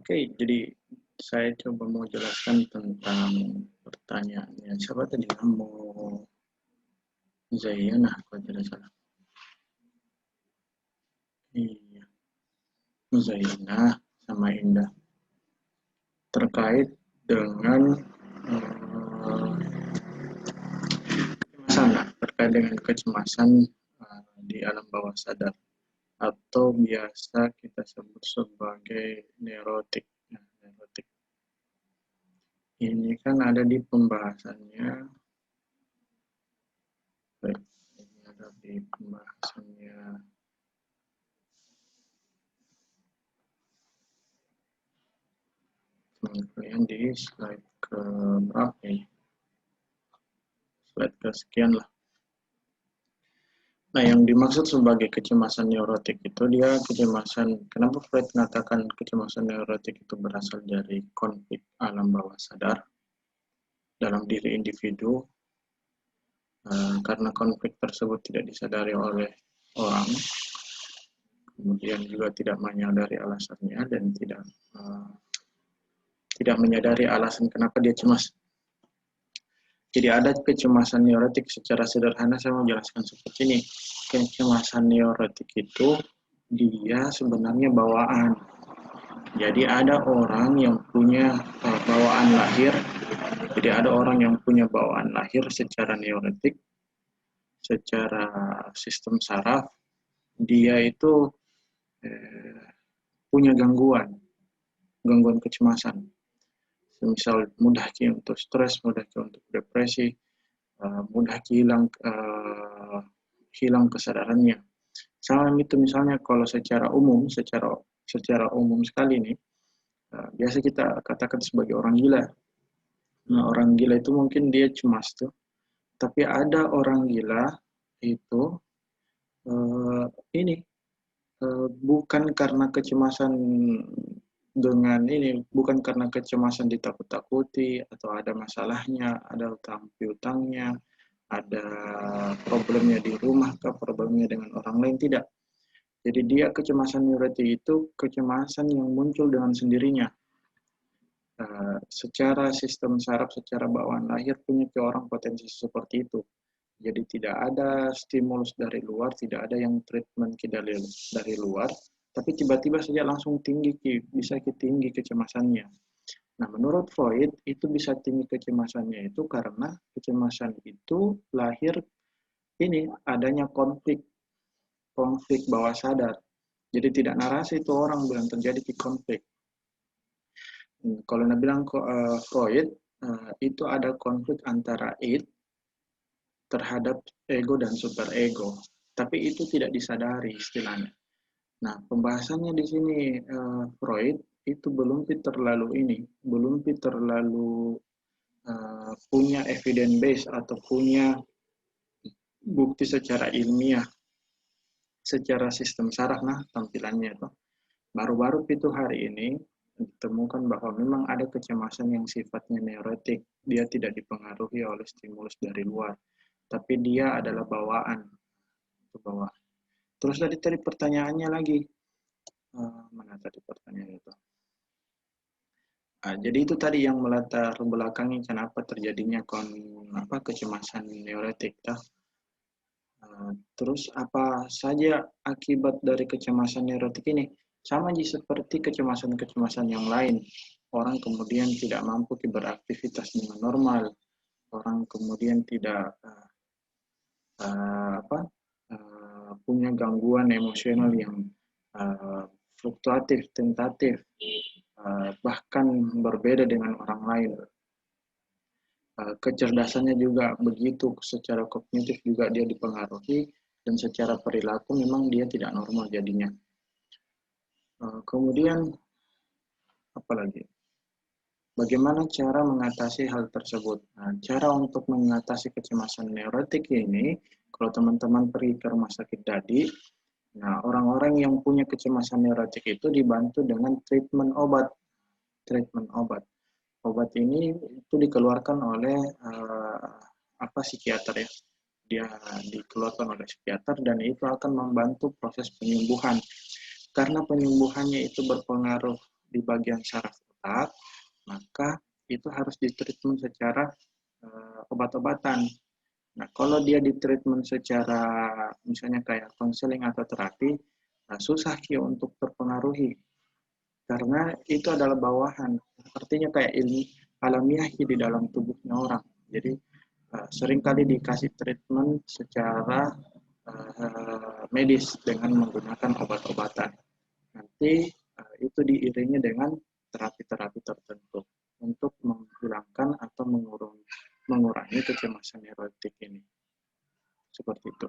Oke, jadi saya coba mau jelaskan tentang pertanyaannya. Siapa tadi? Kamu Zainah, kalau tidak salah. Iya, Zainah sama Indah. Terkait dengan kecemasan, terkait dengan kecemasan di alam bawah sadar atau biasa kita sebut sebagai neurotik. Nah, neurotik ini kan ada di pembahasannya. Ini ada di pembahasannya. Kemudian di slide ke berapa ya? Slide ke sekian lah. Nah, yang dimaksud sebagai kecemasan neurotik itu dia kecemasan. Kenapa Freud mengatakan kecemasan neurotik itu berasal dari konflik alam bawah sadar dalam diri individu, karena konflik tersebut tidak disadari oleh orang, kemudian juga tidak menyadari alasannya dan tidak menyadari alasan kenapa dia cemas. Jadi ada kecemasan neurotik. Secara sederhana saya mau jelaskan seperti ini. Kecemasan neurotik itu dia sebenarnya bawaan. Jadi ada orang yang punya bawaan lahir. Jadi ada orang yang punya bawaan lahir secara neurotik, secara sistem saraf, dia itu punya gangguan kecemasan. Misal mudah untuk stres, mudah untuk depresi, mudah hilang kesadarannya. Sama itu misalnya kalau secara umum sekali nih, biasa kita katakan sebagai orang gila. Nah, orang gila itu mungkin dia cemas tuh, tapi ada orang gila itu ini bukan karena kecemasan bukan karena kecemasan ditakut-takuti atau ada masalahnya, ada utang piutangnya, ada problemnya di rumah, problemnya dengan orang lain, tidak. Jadi dia kecemasan neurotik itu kecemasan yang muncul dengan sendirinya. Secara sistem saraf, secara bawaan lahir punya ke orang potensi seperti itu. Jadi tidak ada stimulus dari luar, tidak ada yang treatment dari luar, tapi tiba-tiba saja langsung bisa tinggi kecemasannya. Nah, menurut Freud itu bisa tinggi kecemasannya itu karena kecemasan itu lahir adanya konflik bawah sadar. Jadi tidak narasi itu orang bilang terjadi konflik. Kalau bilang Freud itu ada konflik antara id terhadap ego dan superego, tapi itu tidak disadari istilahnya. Nah, pembahasannya di sini Freud itu belum terlalu punya evidence base atau punya bukti secara ilmiah, secara sistem saraf. Nah, tampilannya itu baru-baru itu hari ini ditemukan bahwa memang ada kecemasan yang sifatnya neurotik. Dia tidak dipengaruhi oleh stimulus dari luar, tapi dia adalah bawaan. Terus tadi pertanyaannya lagi, mana tadi pertanyaan itu? Jadi itu tadi yang melatar belakangi kenapa terjadinya kecemasan neurotik. Terus apa saja akibat dari kecemasan neurotik ini? Sama seperti kecemasan-kecemasan yang lain. Orang kemudian tidak mampu beraktivitas dengan normal. Orang kemudian tidak punya gangguan emosional yang fluktuatif, tentatif, bahkan berbeda dengan orang lain. Kecerdasannya juga begitu, secara kognitif juga dia dipengaruhi, dan secara perilaku memang dia tidak normal jadinya. Kemudian apa lagi? Bagaimana cara mengatasi hal tersebut? Nah, cara untuk mengatasi kecemasan neurotik ini, kalau teman-teman pergi ke rumah sakit tadi, nah orang-orang yang punya kecemasan neurotik itu dibantu dengan treatment obat. Obat ini itu dikeluarkan oleh psikiater ya. Dia dikeluarkan oleh psikiater dan itu akan membantu proses penyembuhan. Karena penyembuhannya itu berpengaruh di bagian saraf otak, maka itu harus ditreatment secara obat-obatan. Nah, kalau dia ditreatment secara misalnya kayak konseling atau terapi, susah untuk terpengaruhi karena itu adalah bawahan. Artinya kayak ilmu alamiah di dalam tubuhnya orang. Jadi seringkali dikasih treatment secara medis dengan menggunakan obat-obatan. Nanti itu diiringi dengan terapi-terapi tertentu untuk menghilangkan atau mengurangi kecemasan neurotik ini. Seperti itu.